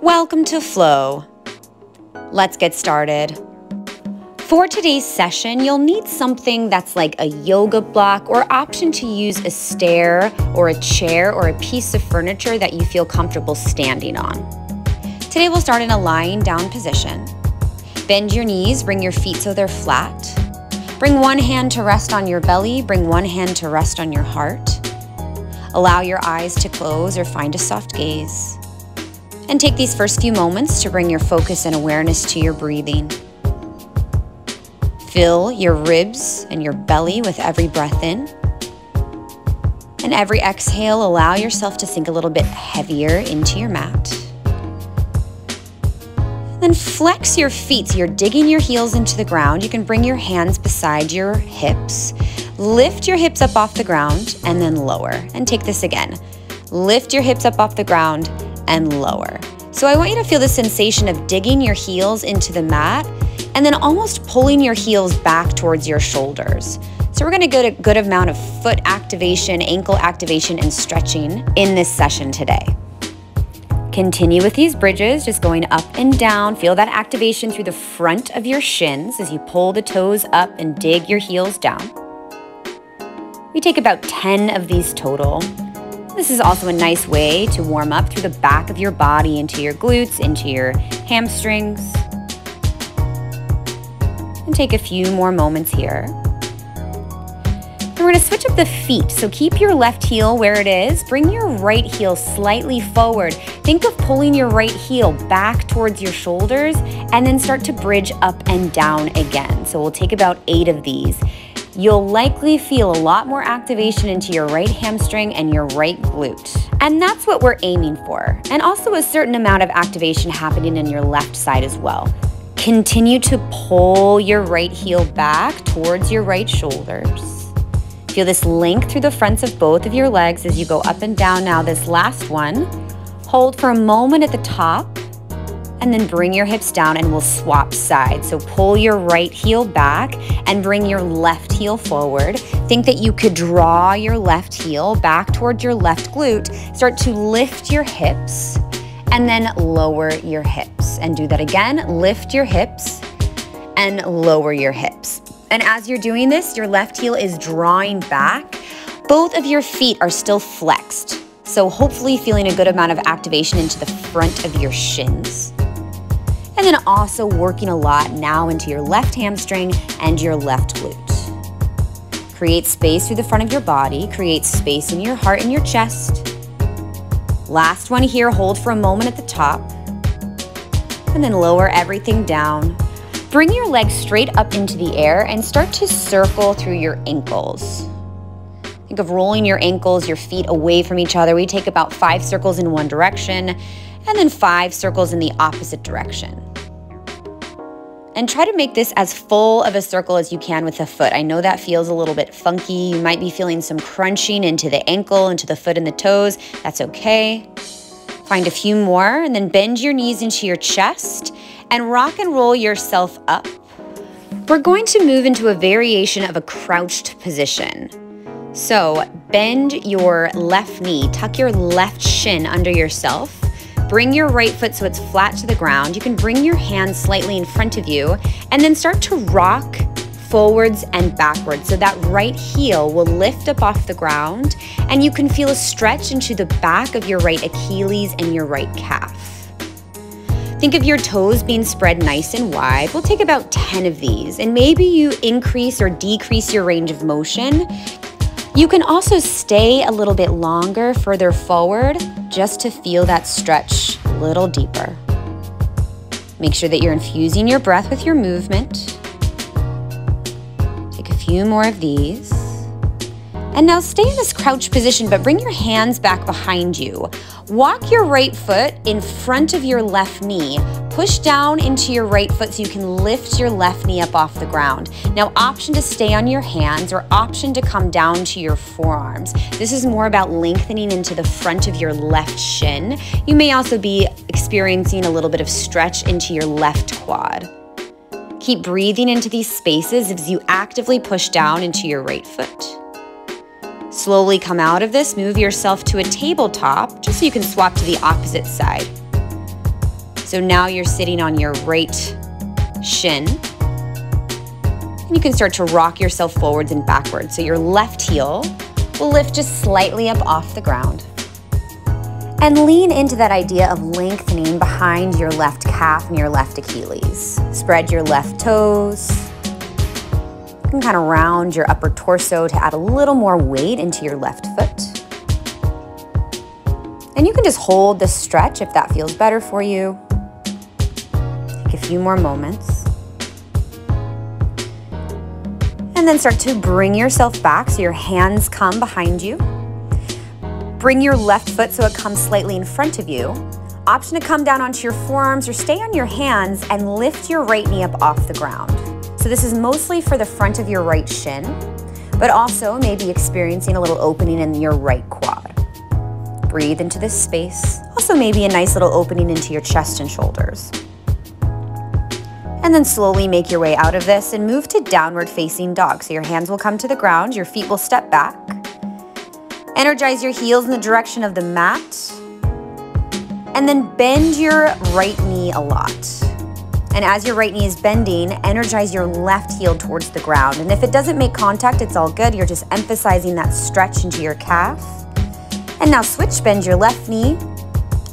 Welcome to Flow. Let's get started. For today's session, you'll need something that's like a yoga block or option to use a stair or a chair or a piece of furniture that you feel comfortable standing on. Today we'll start in a lying down position. Bend your knees, bring your feet so they're flat. Bring one hand to rest on your belly, bring one hand to rest on your heart. Allow your eyes to close or find a soft gaze. And take these first few moments to bring your focus and awareness to your breathing. Fill your ribs and your belly with every breath in. And every exhale, allow yourself to sink a little bit heavier into your mat. Then flex your feet so you're digging your heels into the ground. You can bring your hands beside your hips. Lift your hips up off the ground and then lower. And take this again. Lift your hips up off the ground and lower. So I want you to feel the sensation of digging your heels into the mat and then almost pulling your heels back towards your shoulders. So we're gonna get a good amount of foot activation, ankle activation, and stretching in this session today. Continue with these bridges, just going up and down. Feel that activation through the front of your shins as you pull the toes up and dig your heels down. We take about 10 of these total. This is also a nice way to warm up through the back of your body into your glutes, into your hamstrings. And take a few more moments here. And we're gonna switch up the feet. So keep your left heel where it is. Bring your right heel slightly forward. Think of pulling your right heel back towards your shoulders and then start to bridge up and down again. So we'll take about 8 of these. You'll likely feel a lot more activation into your right hamstring and your right glute. And that's what we're aiming for. And also a certain amount of activation happening in your left side as well. Continue to pull your right heel back towards your right shoulders. Feel this length through the fronts of both of your legs as you go up and down. Now this last one, hold for a moment at the top and then bring your hips down and we'll swap sides. So pull your right heel back and bring your left heel forward. Think that you could draw your left heel back towards your left glute. Start to lift your hips and then lower your hips. And do that again, lift your hips and lower your hips. And as you're doing this, your left heel is drawing back. Both of your feet are still flexed. So hopefully feeling a good amount of activation into the front of your shins. And then also working a lot now into your left hamstring and your left glute. Create space through the front of your body. Create space in your heart and your chest. Last one here, hold for a moment at the top. And then lower everything down. Bring your legs straight up into the air and start to circle through your ankles. Think of rolling your ankles, your feet away from each other. We take about 5 circles in one direction and then 5 circles in the opposite direction. And try to make this as full of a circle as you can with the foot. I know that feels a little bit funky. You might be feeling some crunching into the ankle, into the foot and the toes. That's okay. Find a few more and then bend your knees into your chest and rock and roll yourself up. We're going to move into a variation of a crouched position. So bend your left knee, tuck your left shin under yourself. Bring your right foot so it's flat to the ground. You can bring your hands slightly in front of you and then start to rock forwards and backwards. So that right heel will lift up off the ground and you can feel a stretch into the back of your right Achilles and your right calf. Think of your toes being spread nice and wide. We'll take about 10 of these and maybe you increase or decrease your range of motion. You can also stay a little bit longer, further forward, just to feel that stretch a little deeper. Make sure that you're infusing your breath with your movement. Take a few more of these. And now stay in this crouch position, but bring your hands back behind you. Walk your right foot in front of your left knee. Push down into your right foot so you can lift your left knee up off the ground. Now, option to stay on your hands or option to come down to your forearms. This is more about lengthening into the front of your left shin. You may also be experiencing a little bit of stretch into your left quad. Keep breathing into these spaces as you actively push down into your right foot. Slowly come out of this, move yourself to a tabletop just so you can swap to the opposite side. So now you're sitting on your right shin. And you can start to rock yourself forwards and backwards. So your left heel will lift just slightly up off the ground. And lean into that idea of lengthening behind your left calf and your left Achilles. Spread your left toes. You can kind of round your upper torso to add a little more weight into your left foot. And you can just hold the stretch if that feels better for you. Take a few more moments. And then start to bring yourself back so your hands come behind you. Bring your left foot so it comes slightly in front of you. Option to come down onto your forearms or stay on your hands and lift your right knee up off the ground. So this is mostly for the front of your right shin, but also maybe experiencing a little opening in your right quad. Breathe into this space. Also maybe a nice little opening into your chest and shoulders. And then slowly make your way out of this and move to downward facing dog. So your hands will come to the ground, your feet will step back. Energize your heels in the direction of the mat. And then bend your right knee a lot. And as your right knee is bending, energize your left heel towards the ground. And if it doesn't make contact, it's all good. You're just emphasizing that stretch into your calf. And now switch, bend your left knee.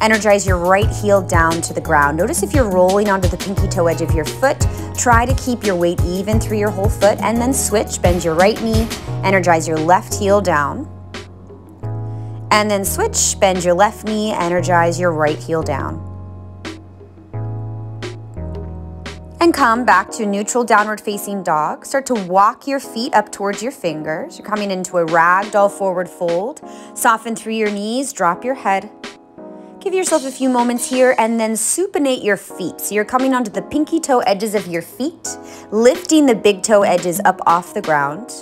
Energize your right heel down to the ground. Notice if you're rolling onto the pinky toe edge of your foot, try to keep your weight even through your whole foot, and then switch, bend your right knee, energize your left heel down. And then switch, bend your left knee, energize your right heel down. And come back to neutral downward facing dog. Start to walk your feet up towards your fingers. You're coming into a ragdoll forward fold. Soften through your knees, drop your head. Give yourself a few moments here and then supinate your feet. So you're coming onto the pinky toe edges of your feet, lifting the big toe edges up off the ground.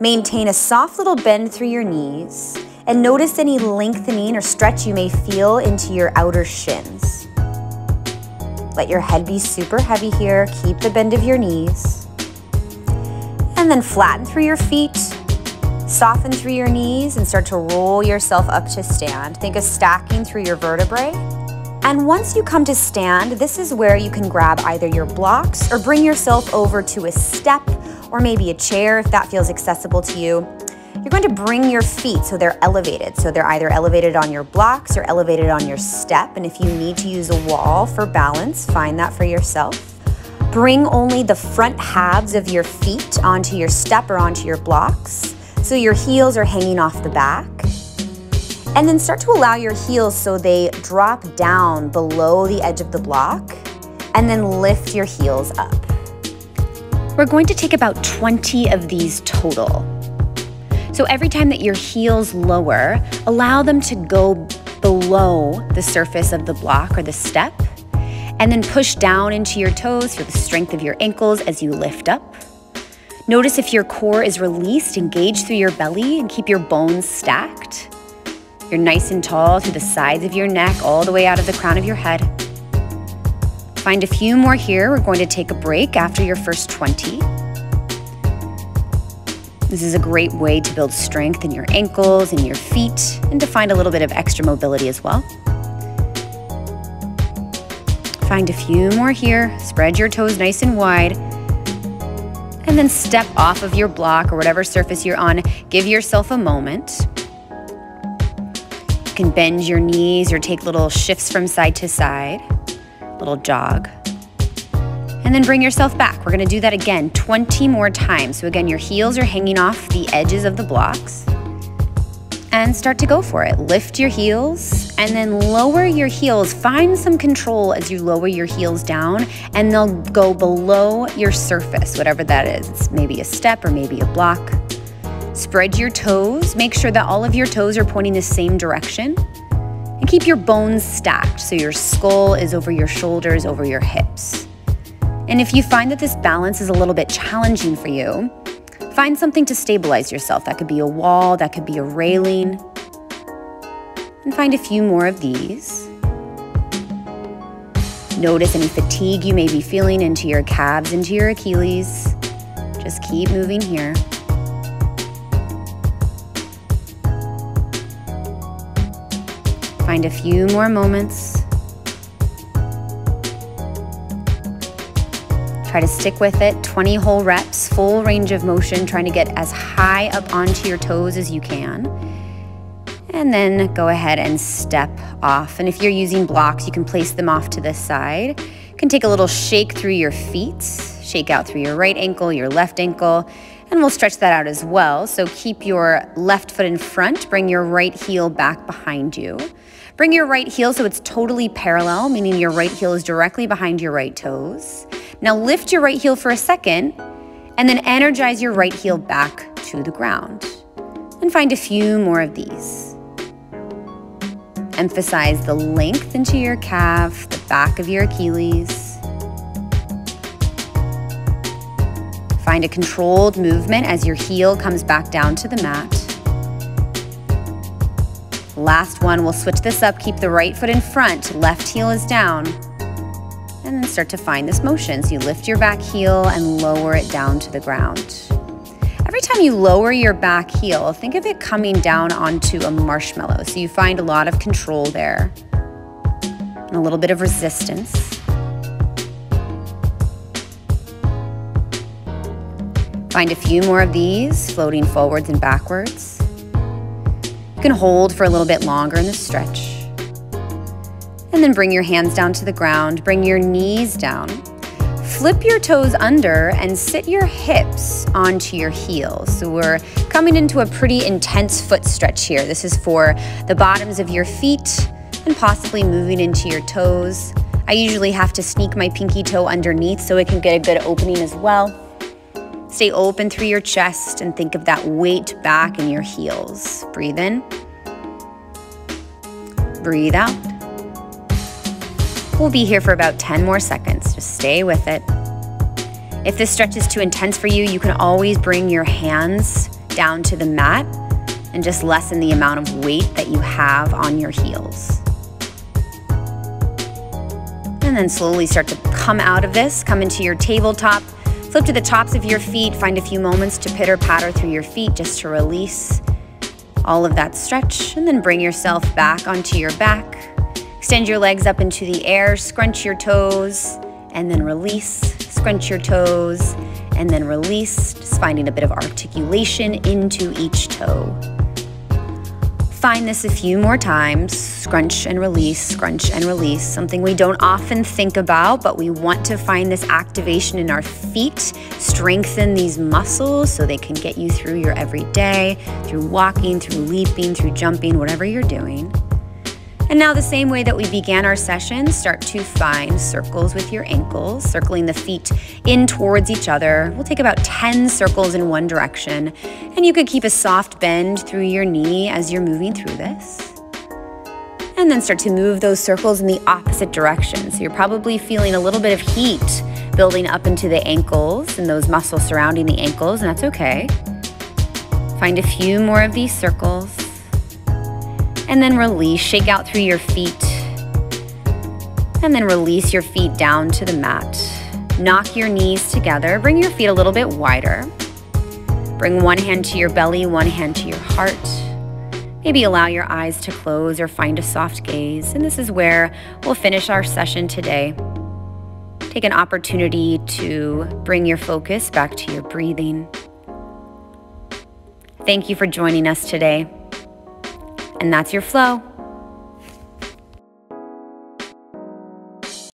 Maintain a soft little bend through your knees and notice any lengthening or stretch you may feel into your outer shins. Let your head be super heavy here. Keep the bend of your knees. And then flatten through your feet. Soften through your knees and start to roll yourself up to stand. Think of stacking through your vertebrae. And once you come to stand, this is where you can grab either your blocks or bring yourself over to a step or maybe a chair if that feels accessible to you. You're going to bring your feet so they're elevated. So they're either elevated on your blocks or elevated on your step. And if you need to use a wall for balance, find that for yourself. Bring only the front halves of your feet onto your step or onto your blocks. So your heels are hanging off the back. And then start to allow your heels so they drop down below the edge of the block and then lift your heels up. We're going to take about 20 of these total. So every time that your heels lower, allow them to go below the surface of the block or the step, and then push down into your toes for the strength of your ankles as you lift up. Notice if your core is released, engage through your belly and keep your bones stacked. You're nice and tall through the sides of your neck, all the way out of the crown of your head. Find a few more here. We're going to take a break after your first 20. This is a great way to build strength in your ankles and your feet and to find a little bit of extra mobility as well. Find a few more here. Spread your toes nice and wide. And then step off of your block or whatever surface you're on. Give yourself a moment. You can bend your knees or take little shifts from side to side, little jog. And then bring yourself back. We're gonna do that again 20 more times. So again, your heels are hanging off the edges of the blocks. And start to go for it. Lift your heels and then lower your heels. Find some control as you lower your heels down and they'll go below your surface, whatever that is. It's maybe a step or maybe a block. Spread your toes. Make sure that all of your toes are pointing the same direction. And keep your bones stacked so your skull is over your shoulders, over your hips. And if you find that this balance is a little bit challenging for you, find something to stabilize yourself. That could be a wall, that could be a railing. And find a few more of these. Notice any fatigue you may be feeling into your calves, into your Achilles. Just keep moving here. Find a few more moments. Try to stick with it. 20 whole reps, full range of motion, trying to get as high up onto your toes as you can. And then go ahead and step off. And if you're using blocks, you can place them off to this side. You can take a little shake through your feet, shake out through your right ankle, your left ankle, and we'll stretch that out as well. So keep your left foot in front, bring your right heel back behind you. Bring your right heel so it's totally parallel, meaning your right heel is directly behind your right toes. Now lift your right heel for a second, and then energize your right heel back to the ground. And find a few more of these. Emphasize the length into your calf, the back of your Achilles. Find a controlled movement as your heel comes back down to the mat. Last one, we'll switch this up. Keep the right foot in front, left heel is down. And then start to find this motion. So you lift your back heel and lower it down to the ground. Every time you lower your back heel, think of it coming down onto a marshmallow. So you find a lot of control there and a little bit of resistance. Find a few more of these, floating forwards and backwards. You can hold for a little bit longer in the stretch. And then bring your hands down to the ground, bring your knees down. Flip your toes under and sit your hips onto your heels. So we're coming into a pretty intense foot stretch here. This is for the bottoms of your feet and possibly moving into your toes. I usually have to sneak my pinky toe underneath so it can get a good opening as well. Stay open through your chest and think of that weight back in your heels. Breathe in. Breathe out. We'll be here for about 10 more seconds. Just stay with it. If this stretch is too intense for you, you can always bring your hands down to the mat and just lessen the amount of weight that you have on your heels. And then slowly start to come out of this, come into your tabletop, flip to the tops of your feet, find a few moments to pitter-patter through your feet just to release all of that stretch, and then bring yourself back onto your back. Extend your legs up into the air, scrunch your toes, and then release. Scrunch your toes, and then release. Just finding a bit of articulation into each toe. Find this a few more times. Scrunch and release, scrunch and release. Something we don't often think about, but we want to find this activation in our feet. Strengthen these muscles so they can get you through your everyday, through walking, through leaping, through jumping, whatever you're doing. And now the same way that we began our session, start to find circles with your ankles, circling the feet in towards each other. We'll take about 10 circles in one direction, and you could keep a soft bend through your knee as you're moving through this. And then start to move those circles in the opposite direction. So you're probably feeling a little bit of heat building up into the ankles and those muscles surrounding the ankles, and that's okay. Find a few more of these circles. And then release, shake out through your feet. And then release your feet down to the mat. Knock your knees together, bring your feet a little bit wider. Bring one hand to your belly, one hand to your heart. Maybe allow your eyes to close or find a soft gaze. And this is where we'll finish our session today. Take an opportunity to bring your focus back to your breathing. Thank you for joining us today. And that's your flow.